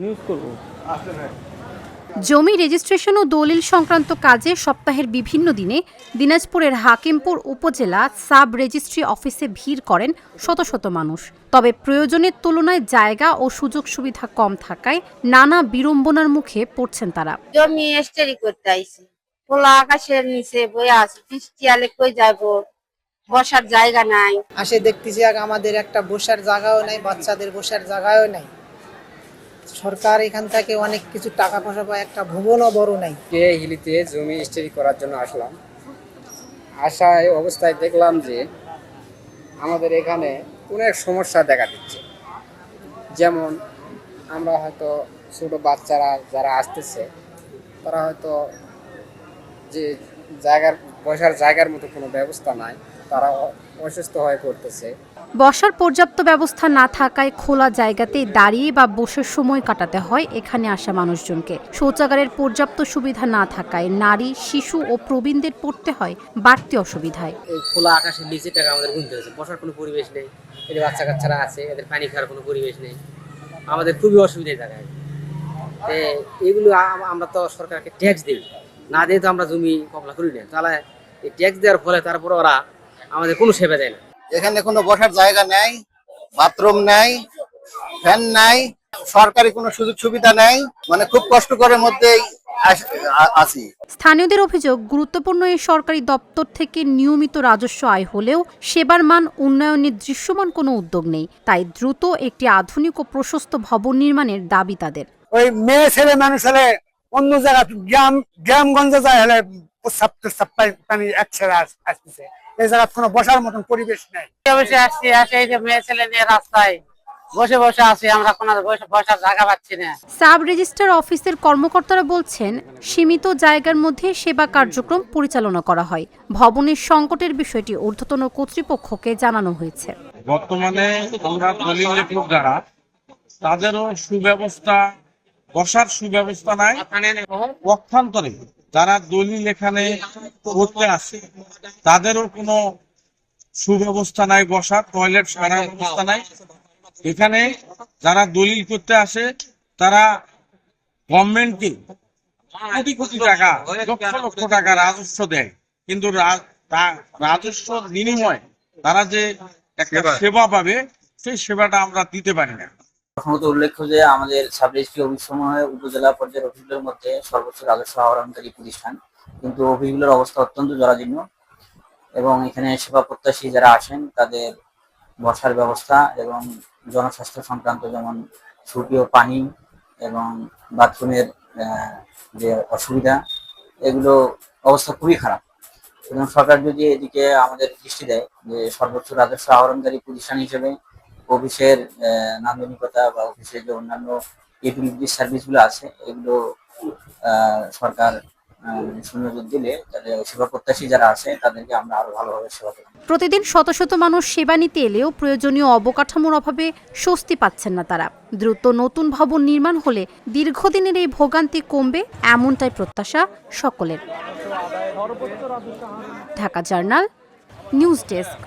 News করব। জমি registration ও দলিল সংক্রান্ত কাজে সপ্তাহের বিভিন্ন দিনে দিনাজপুরের হাকিমপুর উপজেলা সাব রেজিস্ট্রি অফিসে ভিড় করেন শত শত মানুষ। তবে প্রয়োজনের তুলনায় জায়গা ও সুযোগ সুবিধা কম থাকায় নানা বিড়ম্বনার মুখে পড়ছেন তারা। জমি এস্টারি করতে আইছি, খোলা আকাশের নিচে বয়ে আছি, বৃষ্টি আলে কই যাবো, বসার জায়গা নাই। আসে দেখতেছি আমাদের একটা বসার জায়গাও নাই, বাচ্চাদের বসার জায়গাও নাই। সরকার এখান থেকে অনেক কিছু টাকা পয়সা পায়, একটা ভবনও বড় নাই। হিলিতে জমি স্টাডি করার জন্য আসলাম। আসায় অবস্থায় দেখলাম যে আমাদের এখানে অনেক সমস্যা দেখা দিচ্ছে। যেমন আমরা হয়তো ছোট বাচ্চারা যারা আসতেছে তারা হয়তো যে বসার জায়গার মতো কোনো ব্যবস্থা নাই, তারা অসুস্থ হয়ে পড়তেছে। বসার পর্যাপ্ত ব্যবস্থা না থাকায় খোলা জায়গাতেই দাঁড়িয়ে বা বসে সময় কাটাতে হয় এখানে আসা মানুষজনকে। শৌচাগারের পর্যাপ্ত সুবিধা না থাকায় নারী, শিশু ও প্রবীণদের পড়তে হয় বাড়তি অসুবিধায়। এই খোলা আকাশের নিচে টাকা আমাদের গুনতে হয়েছে, বসার কোনো পরিবেশ নেই। এদের বাচ্চা কাচ্চারা আছে, এদের পানি খাওয়ার কোনো পরিবেশ নেই, আমাদের খুবই অসুবিধায় জায়গায়। তো এগুলো আমরা তো সরকারকে ট্যাক্স দিই, না দিয়ে তো আমরা জমি কবলা করি না। তাহলে এই ট্যাক্স দেওয়ার ফলে তারপরে ওরা আমাদের কোনো সেবা দেয় না। এখানে কোনো বসার জায়গা নাই, বাথরুম নাই, ফ্যান নাই, সরকারি কোনো সুযোগ সুবিধা নাই, মানে খুব কষ্টকরের মধ্যেই আছি। স্থানীয়দের অভিযোগ, গুরুত্বপূর্ণ এই সরকারি দপ্তর থেকে নিয়মিত রাজস্ব আয় হলেও সেবার মান উন্নয়নের দৃশ্যমান কোনো উদ্যোগ নেই। তাই দ্রুত একটি আধুনিক ও প্রশস্ত ভবন নির্মাণের দাবি তাদের। ওই মেয়ে ছেলে মানুষ হলে অন্য জায়গা গ্রামগঞ্জে যায় হলে পানি একসাথে আসতেছে, এই জায়গা কোনো বসার মতন পরিবেশ নেই। বসে আসছি, এই যে মেয়ে ছেলে নিয়ে রাস্তায় বসে বসে আছি, আমরা কোনো বসার জায়গা পাচ্ছি না। সাব রেজিস্ট্রার অফিসের কর্মকর্তারা বলছেন, সীমিত জায়গার মধ্যে সেবা কার্যক্রম পরিচালনা করা হয়। ভবনের সংকটের বিষয়টি ঊর্ধ্বতন কর্তৃপক্ষকে জানানো হয়েছে। বর্তমানে আমরা দলিল লেখক যারা, তাদেরও সুব্যবস্থা, বসার সুব্যবস্থা নাই। পক্ষান্তরে যারা দলিল এখানে করতে আসে তাদেরও কোনো সুব্যবস্থা নাই, বসার টয়লেট সারার ব্যবস্থা নাই। এখানে যারা দলিল করতে আসে তারা গভর্নমেন্টকে কোটি কোটি টাকা, লক্ষ লক্ষ টাকা রাজস্ব দেয়, কিন্তু রাজস্ব বিনিময়ে তারা যে একটা সেবা পাবে সেই সেবাটা আমরা দিতে পারি না। প্রথমত উল্লেখ্য যে আমাদের সাব রেজিস্ট্রি অফিসসমূহে উপজেলা পর্যায়ের অফিসগুলোর মধ্যে সর্বোচ্চ রাজস্ব আহরণকারী প্রতিষ্ঠান, কিন্তু অফিসগুলোর অবস্থা অত্যন্ত জরাজীর্ণ এবং এখানে সেবা প্রত্যাশী যারা আসেন তাদের বসার ব্যবস্থা এবং জনস্বাস্থ্য সংক্রান্ত যেমন সুপেয় পানি এবং বাথরুমের যে অসুবিধা, এগুলো অবস্থা খুবই খারাপ। এবং সরকার যদি এদিকে আমাদের দৃষ্টি দেয় যে সর্বোচ্চ রাজস্ব আহরণকারী প্রতিষ্ঠান হিসেবে অফিসের নান্দনিকতা বা অফিসের যে অন্যান্য ইউটিলিটি সার্ভিসগুলো আছে এগুলো সরকার সুনজর দিলে তাহলে সেবা প্রত্যাশী যারা আছে তাদেরকে আমরা আরো ভালোভাবে সেবা করব। প্রতিদিন শত শত মানুষ সেবা নিতে এলেও প্রয়োজনীয় অবকাঠামোর অভাবে স্বস্তি পাচ্ছেন না তারা। দ্রুত নতুন ভবন নির্মাণ হলে দীর্ঘদিনের এই ভোগান্তি কমবে, এমনটাই প্রত্যাশা সকলের। Dhaka journal, news desk.